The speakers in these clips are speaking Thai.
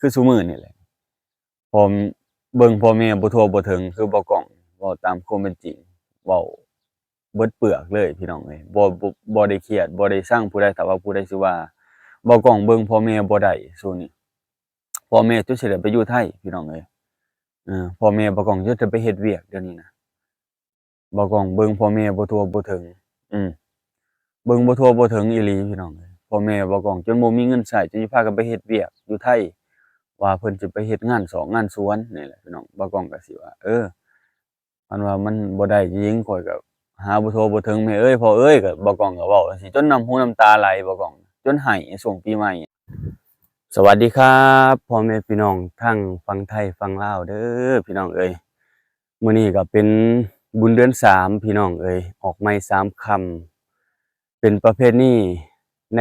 คือซุมื้อนี่แหละพอเบิ่งพ่อแม่บ่ทั่วบ่ถึงคือบ่กล้องเว้าตามความเป็นจริงเว้าเบิดเปลือกเลยพี่น้องเอ้ยบ่ได้เครียดบ่ได้ชังผู้ใดถ้าว่าผู้ใดสิว่าบ่กล้องเบิ่งพ่อแม่บ่ได้ซุนี้พ่อแม่จนสิได้ไปอยู่ไทยพี่น้องเอ้ยพ่อแม่บ่กล้องจนจะไปเฮ็ดเวียกเดี๋ยวนี้นะบ่กล้องเบิ่งพ่อแม่บ่ทั่วบ่ถึงอืม เบิ่งบ่ทั่วบ่ถึงอีหลีพี่น้องเอ้ยพ่อแม่บ่กล้องจนบ่มีเงินใช้จนสิพากันไปเฮ็ดเวียกอยู่ไทยว่าเพิ่นสิไปเฮ็ดงานสอกงานสวนนี่แหละพี่น้องบ่กล้องก็สิว่าคันว่ามันบ่ได้จริงข้อยก็หาบ่ทั่วบ่ถึงแม่เอ้ยพ่อเอ้ยก็บ่กล้องก็เว้าจังซี่จนน้ำหูน้ำตาไหลบ่กล้องจนไห้ช่วงปีใหม่สวัสดีครับพ่อแม่พี่น้องทั้งฝั่งไทยฝั่งลาวเด้อพี่น้องเอ้ยมื้อนี้ก็เป็นบุญเดือน3พี่น้องเอ้ยออกใหม่3ค่ำ เป็นประเพณีใน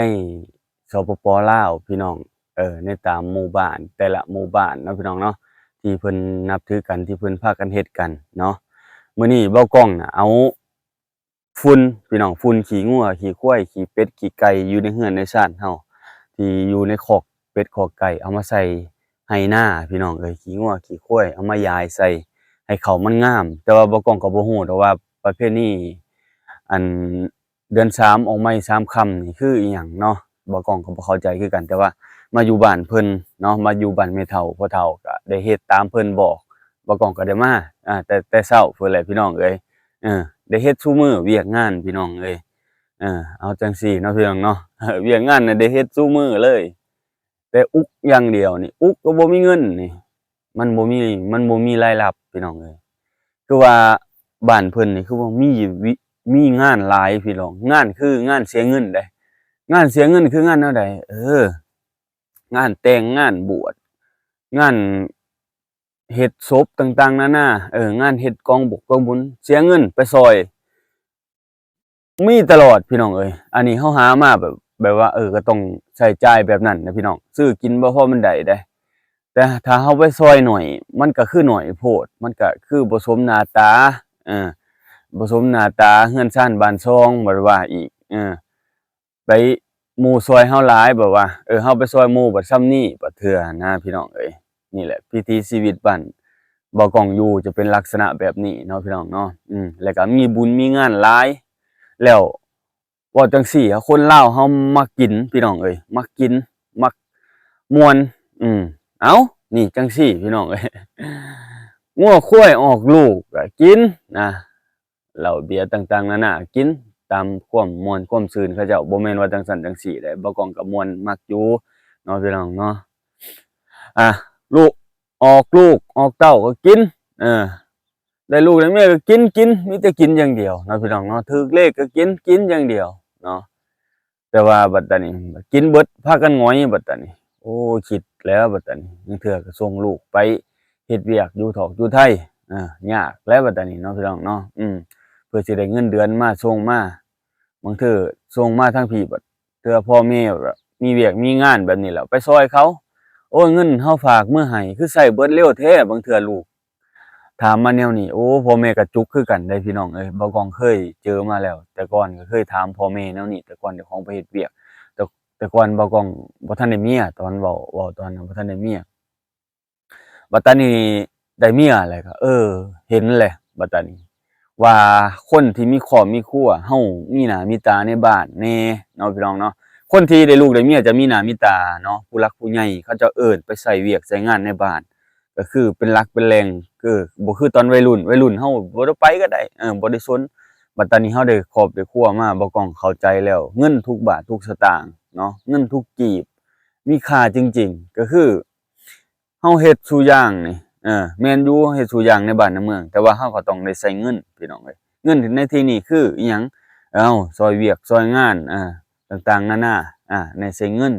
สปป.ลาวพี่น้องในตามหมู่บ้านแต่ละหมู่บ้านเนาะพี่น้องเนาะที่เพิ่นนับถือกันที่เพิ่นพากันเฮ็ดกันเนาะมื้อนี้เบ้ากล้องน่ะเอาฝุ่นพี่น้องฝุ่นขี้งัวขี้ควายขี้เป็ดขี้ไก่อยู่ในเรือนในชานเฮาที่อยู่ในคอกเป็ดคอกไก่เอามาใส่ให้นาพี่น้องเอ้ยขี้งัวขี้ควายเอามายายใส่ให้เขามันงามแต่ว่าเบ้ากล้องก็บ่ฮู้ดอกว่าประเพณีอัน เดือน3ออกใหม่3ค่ำนี่คืออิหยังเนาะบ่กล้องก็บ่เข้าใจคือกันแต่ว่ามาอยู่บ้านเพิ่นเนาะมาอยู่บ้านแม่เฒ่าพ่อเฒ่าก็ได้เฮ็ดตามเพิ่นบอกบ่กล้องก็ได้มาแต่เช้าพู้นแหละพี่น้องเอ้ยได้เฮ็ดซุมื้อเวียกงานพี่น้องเอ้ยเอาจังซี่เนาะพี่น้องเนาะเวียกงานน่ะได้เฮ็ดซุมื้อเลยแต่อุกอย่างเดียวนี่อุกก็บ่มีเงินนี่มันบ่มีมันบ่มีรายรับพี่น้องเอ้ยคือว่าบ้านเพิ่นนี่คือว่ามีงานหลายพี่น้องงานคืองานเสียเงินเด้งานเสียเงินคืองานแนวใดงานแต่งงานบวชงานเฮ็ดศพต่างๆนานางานเฮ็ดกองบกกองบุญเสียเงินไปซอยมีตลอดพี่น้องเอ้ยอันนี้เฮาหามาแบบว่าก็ต้องใช้จ่ายแบบนั้นนะพี่น้องซื้อกินบ่พอมันได้เด้แต่ถ้าเฮาไปซอยหน่อยมันก็คือน้อยโพดมันก็คือบ่สมหน้าตาเออ บ่สมหน้าตาเรือนชานบ้านช่องบ่ว่าอีกไปหมู่ซอยเฮาหลายแบบว่าเฮาไปซอยหมู่บัดส่ำนี้บัดเทื่อนะพี่น้องเอ้ยนี่แหละวิถีชีวิตบ้านบ่ก้องอยู่จะเป็นลักษณะแบบนี้เนาะพี่น้องเนาะแล้วก็มีบุญมีงานหลายแล้วเว้าจั่งซี้คนลาวเฮามักกินพี่น้องเอ้ยมักกินมักม่วนเอ้านี่จั่งซี้พี่น้องเอ้ยงัวควายออกลูกก็กินนะ เหล้าเบียร์ต่างๆนานากินตามความม่วนความซื่นเขาเจ้าบ่แม่นว่าจั่งซั้นจั่งซี้เด้บ่ก้องก็ม่วนมักอยู่เนาะพี่น้องเนาะอะลูกลูกออกเต้าก็กินเออได้ลูกได้เมียก็กินมีแต่กินอย่างเดียวเนาะพี่น้องเนาะถูกเลขก็กินอย่างเดียวเนาะแต่ว่าบัดตานี้กินเบิดพากันหงอยบัดตานี้โอ้คิดแล้วบัดตานี้บางเทื่อก็ส่งลูกไปเฮ็ดเวียกอยู่ถอกอยู่ไทยยากแล้วบัดตานี้เนาะพี่น้องเนาะเพื่อสิได้เงินเดือนมาส่งมาบางเทื่อส่งมาทางพี่บัดเทื่อพ่อแม่แบบมีเวียกมีงานแบบนี้แล้วไปซอยเขาโอ้ยเงินเฮาฝากมื้อให้คือใช้เบิดเร็วแท้บางเทื่อลูกถามมาแนวนี้โอ้พ่อแม่ก็จุกคือกันเด้พี่น้องเอ้ยบ่ก้องเคยเจอมาแล้วแต่ก่อนก็เคยถามพ่อแม่แนวนี้แต่ก่อนเจ้าของไปเฮ็ดเวียกแต่แต่ก่อนบ่ก้องบ่ทันได้เมียตอนเว้าตอนนั้นบ่ทันได้เมียบัดตานี้ได้เมียแล้วก็เห็นแหละบัดตานี้ ว่าคนที่มีครอบมีครัวเฮามีหน้ามีตาในบ้านแหน่เนาะพี่น้องเนาะคนที่ได้ลูกได้เมียจะมีหน้ามีตาเนาะผู้หลักผู้ใหญ่เขาจะเอิ้นไปใช้เวียกใช้งานในบ้านก็คือเป็นหลักเป็นแหล่งคือบ่คือตอนวัยรุ่นเฮาบ่ได้ไปก็ได้บ่ได้สนบัดตอนนี้เฮาได้ครอบได้ครัวมาบ่ก้องเข้าใจแล้วเงินทุกบาททุกสตางค์เนาะเงินทุกกีบมีค่าจริงๆก็คือเฮาเฮ็ดซุอย่างนี่แม่นอยู่เฮ็ดซุอย่างในบ้านในเมืองแต่ว่าเฮาก็ต้องได้ใช้เงินพี่น้องเอ้ย เงินในที่นี้คืออิหยังซอยเวียกซอยงานต่างๆนานาในใช้เงิน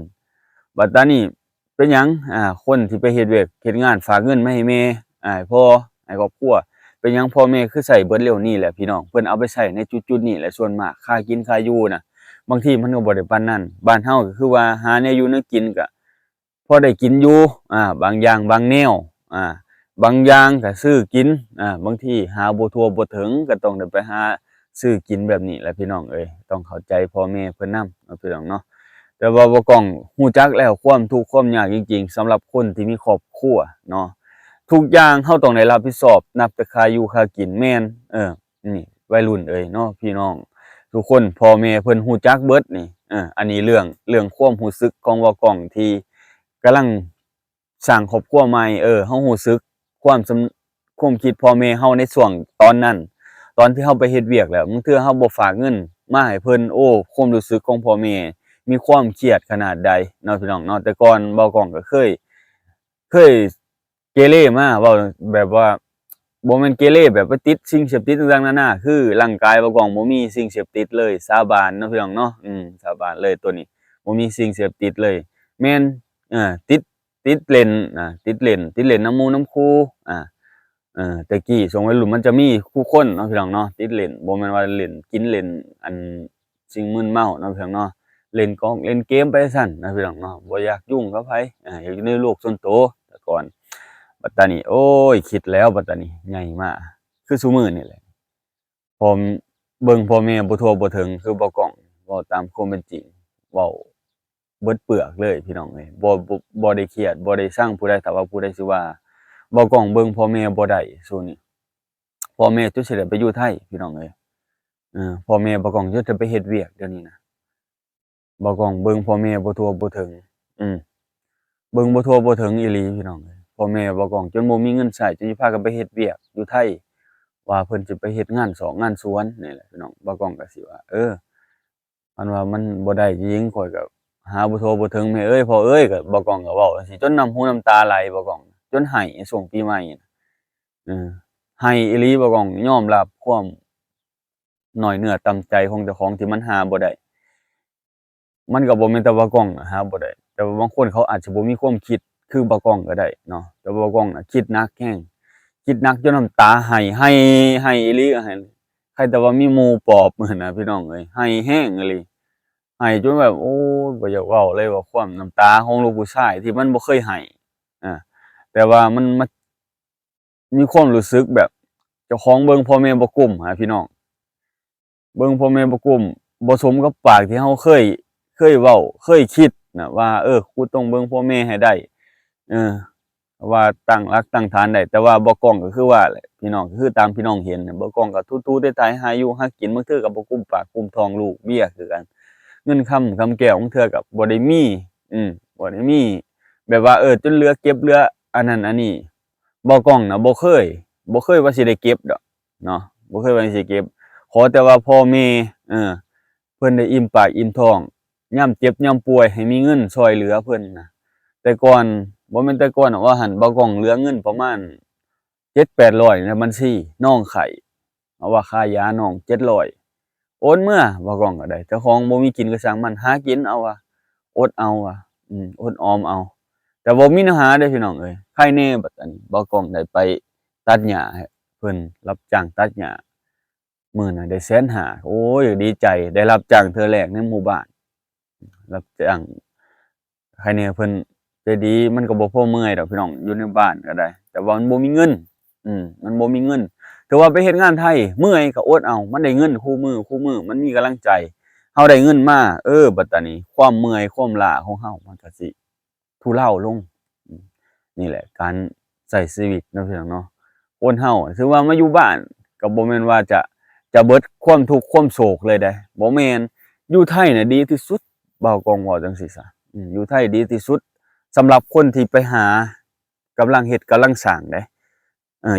บัดตานี้เป็นหยังคนที่ไปเฮ็ดเวียกเฮ็ดงานฝากเงินมาให้แม่ให้พ่อให้ครอบครัวเป็นหยังพ่อแม่คือใช้เบิดเร็วนี้แหละพี่น้องเพิ่นเอาไปใช้ในจุดๆนี้แหละส่วนมากค่ากินค่าอยู่น่ะบางทีมันก็บ่ได้ปานนั้นบ้านเฮาก็คือว่าหาแนวอยู่แนวกินก็พอได้กินอยู่บางอย่างบางแนวอ่า บางอย่างก็ซื้อกินบางทีหาบ่ทั่วบ่ถึงก็ต้องได้ไปหาซื้อกินแบบนี้แหละพี่น้องเอ้ยต้องเข้าใจพ่อแม่เพิ่นนำเนาะพี่น้องเนาะแต่ แต่ว่าบ่กล้องรู้จักแล้วความทุกข์ความยากจริงๆสำหรับคนที่มีครอบครัวเนาะทุกอย่างเราต้องได้รับผิดชอบนับแต่ค่าอยู่ค่ากินแม่นนี่วัยรุ่นเอยเนาะพี่น้องทุกคนพ่อแม่เพิ่นรู้จักเบิดนี่อันนี้เรื่องความรู้สึกของบ่กล้องที่กำลังสร้างครอบครัวใหม่เรารู้สึกความคิดพ่อแม่เราในช่วงตอนนั้นตอนที่เราไปเฮ็ดเวียกแล้วบางเทื่อเราบ่ฝากเงินมาให้เพิ่นโอ้ความรู้สึกของพ่อแม่มีความเครียดขนาดใดเนาะพี่น้องเนาะแต่ก่อนบ่กล้องก็เคยเกเรมาเว้าแบบว่าบ่แม่นเกเรแบบไปติดสิ่งเสพติดต่างๆนานาคือร่างกายบ่กล้องบ่มีสิ่งเสพติดเลยสาบานเนาะพี่น้องเนาะสาบานเลยตัวนี้บ่มีสิ่งเสพติดเลยแม่นติดเล่นติดเล่นนำหมู่นำครูแต่กี้ช่วงวัยรุ่นมันจะมีคู่คนเนาะพี่น้องเนาะติดเล่นบ่แม่นว่าเล่นกินเล่นอันสิ่งมึนเมาเนาะพี่น้องเนาะเล่นกองเล่นเกมไปซั้นนะพี่น้องเนาะบ่อยากยุ่งกับไผอยากอยู่ในโลกส่วนตัวแต่ก่อนบัดตานี้โอ๊ยคิดแล้วบัดตานี้ใหญ่มาคือซุมื้อนี่แหละผมเบิ่งพ่อแม่บ่ทั่วบ่ถึงคือบ่กล้องเว้าตามความเป็นจริงเว้าเบิดเปลือกเลยพี่น้องเอ้ยบ่ได้เครียดบ่ได้ชังผู้ใดถ้าว่าผู้ใดสิว่าบ่กล้องเบิ่งพ่อแม่บ่ได้ซุนี้พ่อแม่จนสิได้ไปอยู่ไทยพี่น้องเอ้ยพ่อแม่บ่กล้องจนจะไปเฮ็ดเวียกเดี๋ยวนี้นะบ่กล้องเบิ่งพ่อแม่บ่ทั่วบ่ถึงอืมเบิ่งบ่ทั่วบ่ถึงอีหลีพี่น้องเอ้ยพ่อแม่บ่กล้องจนบ่มีเงินใช้จนสิพากันไปเฮ็ดเวียกอยู่ไทยว่าเพิ่นสิไปเฮ็ดงานสอกงานสวนนี่แหละพี่น้องบ่กล้องก็สิว่าอันว่ามันบ่ได้จริงข้อยก็หาบ่ทั่วบ่ถึงแม่เอ้ยพ่อเอ้ยก็บ่กล้องก็เว้าจังซี้จนน้ำหูน้ำตาไหลบ่กล้องจนไห้ช่วงปีใหม่น่ะเออไห้อีหลีบ่กล้องยอมรับความน้อยเนื้อต่ำใจของเจ้าของที่มันหาบ่ได้มันก็บ่แม่นแต่ว่ากล้องอะหาบ่ได้แต่ว่าบางคนเขาอาจจะบ่มีความคิดคือบ่กล้องก็ได้เนาะแต่ว่าบ่กล้องน่ะคิดหนักแรงคิดหนักจนน้ำตาไหอีหลีอะใครแต่ว่ามีหมู่ปลอบมื้อน่ะพี่น้องเอ้ยไหแรงอีหลีไหจนแบบโอ้ยบ่อยากเว้าเลยว่าความน้ำตาของลูกผู้ชายที่มันบ่เคยไหอาแต่ว่ามันมีความรู้สึกแบบเจ้าของเบิ่งพ่อแม่บ่กุ้มพี่น้องเบิ่งพ่อแม่บ่กุ้มบ่สมกับปากที่เราเคยเว้าเคยคิดน่ะว่ากูต้องเบิ่งพ่อแม่ให้ได้เออว่าตั้งหลักตั้งฐานได้แต่ว่าบ่กล้องก็คือว่าแหละพี่น้องก็คือตามที่น้องเห็นน่ะบ่กล้องก็ทูๆไถๆหาอยู่หากินบางเทื่อก็บ่กุมปากกุมท้องลูกเบี้ยคือกันเงินคำแก้วบางเทื่อก็บ่ได้มีอืมบ่ได้มีแบบว่าจนเหลือเก็บเหลืออันนั้นอันนี้บ่กล้องน่ะบ่เคยว่าสิได้เก็บดอกเนาะบ่เคยว่าสิเก็บขอแต่ว่าพ่อแม่เพิ่นได้อิ่มปากอิ่มท้องยามเจ็บยามป่วยให้มีเงินช่วยเหลือเพิ่นน่ะแต่ก่อนบ่แม่นแต่ก่อนหรอกว่าหั้นบ่กล้องเหลือเงินประมาณ700-800ในบัญชีน้องไข้เอาว่าค่ายาน้อง700โอนเมื่อบ่กล้องก็ได้เจ้าของบ่มีกินก็ช่างมันหากินเอาว่าอดเอาว่าอดออมเอาแต่บ่มีแนวหาเด้อพี่น้องเอ้ยใครแหน่บัดอันนี้บ่กล้องได้ไปตัดหญ้าให้เพิ่นรับจ้างตัดหญ้ามื้อน่ะได้150,000โอ้ยดีใจได้รับจ้างเทื่อแรกในหมู่บ้านรับจ้างใครแหน่เพิ่นใจดีมันก็บ่พอเมื่อยดอกพี่น้องอยู่ในบ้านก็ได้แต่ว่ามันบ่มีเงินมันบ่มีเงินแต่ว่าไปเฮ็ดงานไทยเมื่อยก็อดเอามันได้เงินคู่มื้อมันมีกำลังใจเฮาได้เงินมาบัดตานี้ความเมื่อยความล้าของเฮามันก็สิทุเลาลงอืมนี่แหละการใช้ชีวิตเนาะพี่น้องเนาะคนเฮาถือว่ามาอยู่บ้านก็บ่แม่นว่าจะเบิดความทุกข์ความโศกเลยเดะบ่แม่นอยู่ไทยน่ะดีที่สุดบ่าวกองเว้าจั่งซี้ซะอยู่ไทยดีที่สุดสำหรับคนที่ไปหากำลังเฮ็ดกำลังสร้างเดะ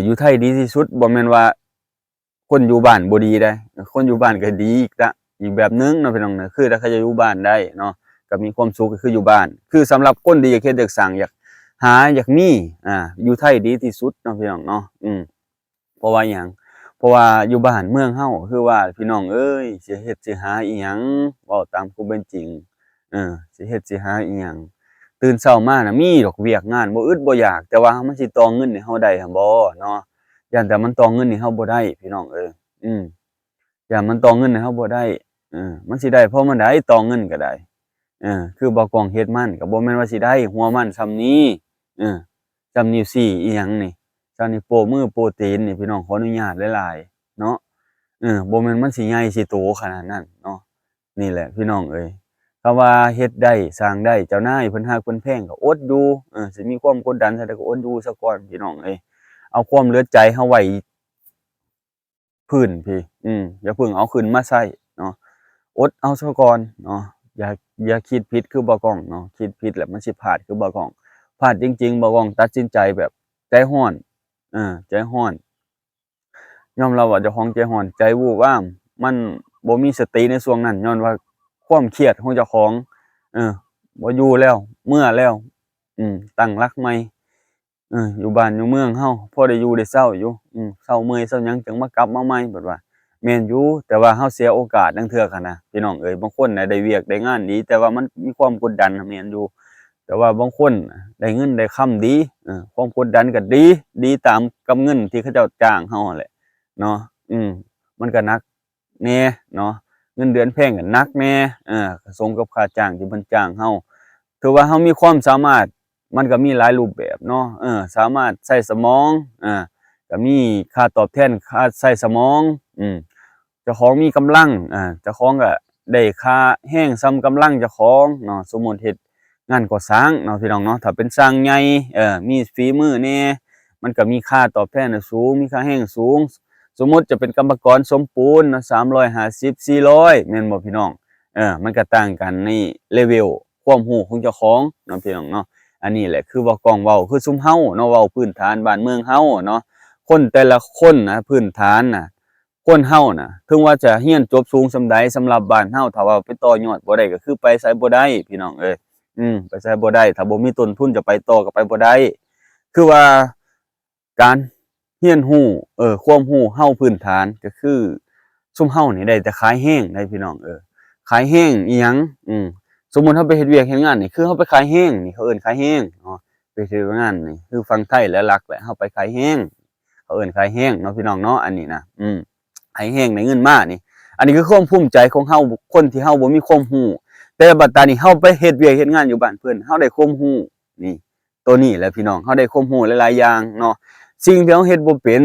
อยู่ไทยดีที่สุดบ่แม่นว่าคนอยู่บ้านบ่ดีเดะคนอยู่บ้านก็ดีอีกแบบหนึ่งเนาะพี่น้องเนาะคือถ้าเขาจะอยู่บ้านได้เนาะก็มีความสุขก็คืออยู่บ้านคือสำหรับคนที่อยากเฮ็ดอยากสร้างอยากมีอยู่ไทยดีที่สุดเนาะพี่น้องเนาะเพราะว่าหยังเพราะว่าอยู่บ้านเมืองเฮาคือว่าพี่น้องเอ้ยสิเฮ็ดสิหาอิหยังเว้าตามความเป็นจริงสิเฮ็ดสิหาอิหยังตื่นเช้ามาน่ะมีดอกเวียกงานบ่อึดบ่อยากแต่ว่ามันสิต่อเงินให้เฮาได้หั้นบ่เนาะย้านแต่มันต่อเงินให้เฮาบ่ได้พี่น้องเอ้ยย้านมันต่อเงินให้เฮาบ่ได้มันสิได้เพราะมันได้ต่อเงินก็ได้คือบ่กล้องเฮ็ดมันก็บ่แม่นว่าสิได้หัวมันส่ำนี้เออส่ำนิ้วชี้อิหยังนี่ส่ำนิ้วโป้มือโป้ตีนนี่พี่น้องขออนุญาตหลายๆเนาะบ่แม่นมันสิใหญ่สิโตขนาดนั้นเนาะนี่แหละพี่น้องเอ้ย คำว่าเฮ็ดได้สร้างได้เจ้านายเพิ่นฮักเพิ่นแพงก็อดอยู่สิมีความกดดันจั่งใดก็อดอยู่ซะก่อนพี่น้องเอ้ยเอาความเหลือใจเฮาไว้พื้นพี่อย่าเพิ่งเอาขึ้นมาใช้เนาะอดเอาซะก่อนเนาะอย่าคิดผิดคือบ่ก้องเนาะคิดผิดแล้วมันสิพลาดคือบ่ก้องพลาดจริงๆบ่ก้องตัดสินใจแบบใจร้อนใจร้อนยอมรับว่าเจ้าของใจร้อนใจวู่วามมันบ่มีสติในช่วงนั้นญ้อนว่าความเครียดของเจ้าของเออบ่อยู่แล้วเมื่อแล้วตั้งหลักใหม่อยู่บ้านอยู่เมืองเฮาพอได้อยู่ได้เช้าอยู่เช้าเมื่อยเช้าหยังจังมากลับมาใหม่บัดว่าแม่นอยู่แต่ว่าเฮาเสียโอกาสลางเทื่อหั้นนะพี่น้องเอ้ยบางคนน่ะได้เวียกได้งานดีแต่ว่ามันมีความกดดันน่ะแม่นอยู่แต่ว่าบางคนน่ะได้เงินได้คำดีความกดดันก็ดีตามกับเงินที่เขาเจ้าจ้างเฮานั่นแหละเนาะมันก็หนักแหน่เนาะเงินเดือนแพงก็หนักแหน่ก็สมกับค่าจ้างที่เพิ่นจ้างเฮาถือว่าเฮามีความสามารถมันก็มีหลายรูปแบบเนาะสามารถใช้สมองก็มีค่าตอบแทนค่าใช้สมองเจ้าของมีกำลังเจ้าของก็ได้ค่าแรงส่ำกำลังเจ้าของเนาะสมมุติเฮ็ดงานก่อสร้างเนาะพี่น้องเนาะถ้าเป็นสร้างใหญ่มีฝีมือแหน่มันก็มีค่าตอบแทนน่ะสูงมีค่าแรงสูงสมมุติจะเป็นกรรมกรสมปูนเนาะ350 400แม่นบ่พี่น้องมันก็ต่างกันในเลเวลความรู้ของเจ้าของเนาะพี่น้องเนาะอันนี้แหละคือเว้ากล้องเว้าคือซุมเฮาเนาะเว้าพื้นฐานบ้านเมืองเฮาเนาะคนแต่ละคนนะพื้นฐานน่ะคนเฮาน่ะถึงว่าจะเรียนจบสูงส่ำใดสำหรับบ้านเฮาถ้าว่าไปต่อยอดบ่ได้ก็คือไปไสบ่ได้พี่น้องเอ้ยไปไสบ่ได้ถ้าบ่มีต้นทุนจะไปต่อก็ไปบ่ได้คือว่าการเรียนรู้ความรู้เฮาพื้นฐานก็คือซุมเฮานี่ได้แต่ขายแรงได้พี่น้องขายแรงอิหยังสมมุติเฮาไปเฮ็ดเวียกเฮ็ดงานนี่คือเฮาไปขายแรงนี่เขาเอิ้นขายแรงเนาะไปเฮ็ดงานนี่คือฝั่งไทยและหลักแหละเฮาไปขายแรงเขาเอิ้นขายแรงเนาะพี่น้องเนาะอันนี้นะขายแรงได้เงินมานี่อันนี้คือความภูมิใจของเฮาคนที่เฮาบ่มีความรู้แต่บัดตานี้เฮาไปเฮ็ดเวียกเฮ็ดงานอยู่บ้านเพิ่นเฮาได้ความรู้นี่ตัวนี้แหละพี่น้องเฮาได้ความรู้หลายๆอย่างเนาะสิ่งที่เฮาเฮ็ดบ่เป็น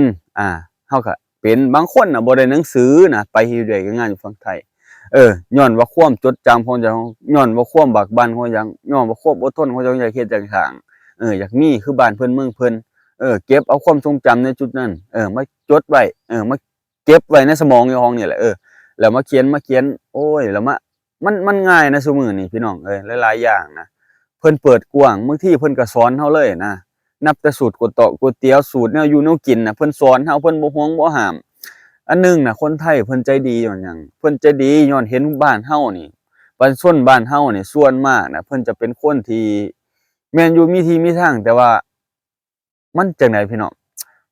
เฮาก็เป็นบางคนน่ะบ่ได้หนังสือน่ะไปเฮ็ดเวียกเฮ็ดงานอยู่ฝั่งไทยย้อนว่าความจดจำของเจ้าของย้อนว่าความบักบั่นของเจ้าย้อนว่าความอดทนของเจ้าอยากเฮ็ดจักอย่างอยากมีคือบ้านเพิ่นเมืองเพิ่นเก็บเอาความทรงจำในจุดนั้นมาจดไว้มาเก็บไว้ในสมองเจ้าของนี่แหละแล้วมาเขียนโอ๊ยแล้วมันง่ายนะซุมื้อนี้พี่น้องหลายๆอย่างนะเพิ่นเปิดกว้างบางทีเพิ่นก็สอนเฮาเลยนะนับแต่สูตรก๋วยเตี๋ยวสูตรแนวอยู่แนวกินน่ะเพิ่นสอนเฮาเพิ่นบ่ฮ้วงบ่ห้าม อันหนึ่งน่ะคนไทยเพิ่นใจดีญ้อนหยังเพิ่นใจดีย้อนเห็นบ้านเฮานี่ประชาชนบ้านเฮานี่ส่วนมากน่ะเพิ่นจะเป็นคนที่แม่นอยู่มีที่มีทางแต่ว่ามันจั่งใดพี่น้อง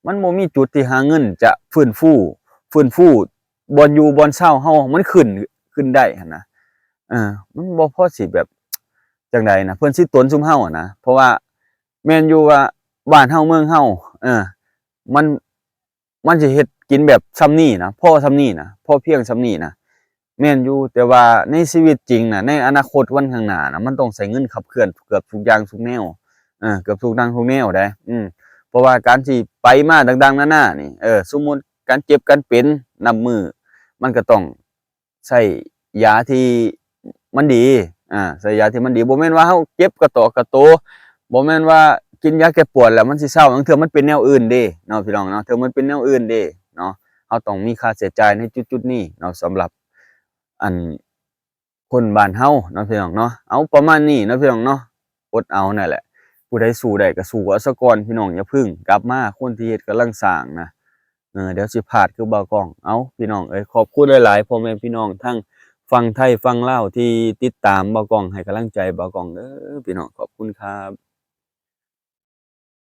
มันบ่มีจุดที่หาเงินจะฟื้นฟูบ่อนอยู่บ่อนเช่าเฮามันขึ้นได้หั้นนะมันบ่พอสิแบบจั่งใดนะเพิ่นสิตนซุมเฮาอะนะเพราะว่าแม่นอยู่ว่าบ้านเฮาเมืองเฮามันมันสิเฮ็ดกินแบบส่ำนี้นะพอส่ำนี้นะพอเพียงส่ำนี้นะแม่นอยู่แต่ว่าในชีวิตจริงน่ะในอนาคตวันข้างหน้าน่ะมันต้องใช้เงินขับเคลื่อนเกือบทุกอย่างทุกแนวเกือบทุกอย่างทุกแนวเดะเพราะว่าการที่ไปมาต่างๆนานานี่สมมุติการเจ็บการเป็นนับมื้อมันก็ต้องใช้ยาที่มันดีใช้ยาที่มันดีบ่แม่นว่าเฮาเจ็บกระตอกกระโตบ่แม่นว่ากินยาแก้ปวดแล้วมันสิเซาลางเทื่อมันเป็นแนวอื่นเด้เนาะพี่น้องเนาะเทื่อมันเป็นแนวอื่นเด้เนาะเราต้องมีค่าใช้จ่ายในจุดๆนี้เนาะสำหรับอันคนบ้านเฮาเนาะพี่น้องเนาะเอาประมาณนี้เนาะพี่น้องเนาะอดเอานั่นแหละผู้ใดสู้ได้ก็สู้เอาซะก่อนพี่น้องอย่าพึ่งกลับมาคนที่เฮ็ดกำลังสร้างนะเดี๋ยวสิพลาดคือบ่าวกล้องเอ้าพี่น้องขอบคุณหลายๆพ่อแม่พี่น้องทั้งฝั่งไทยฝั่งลาวที่ติดตามบ่าวกล้องให้กำลังใจบ่าวกล้องเด้อพี่น้องขอบคุณครับ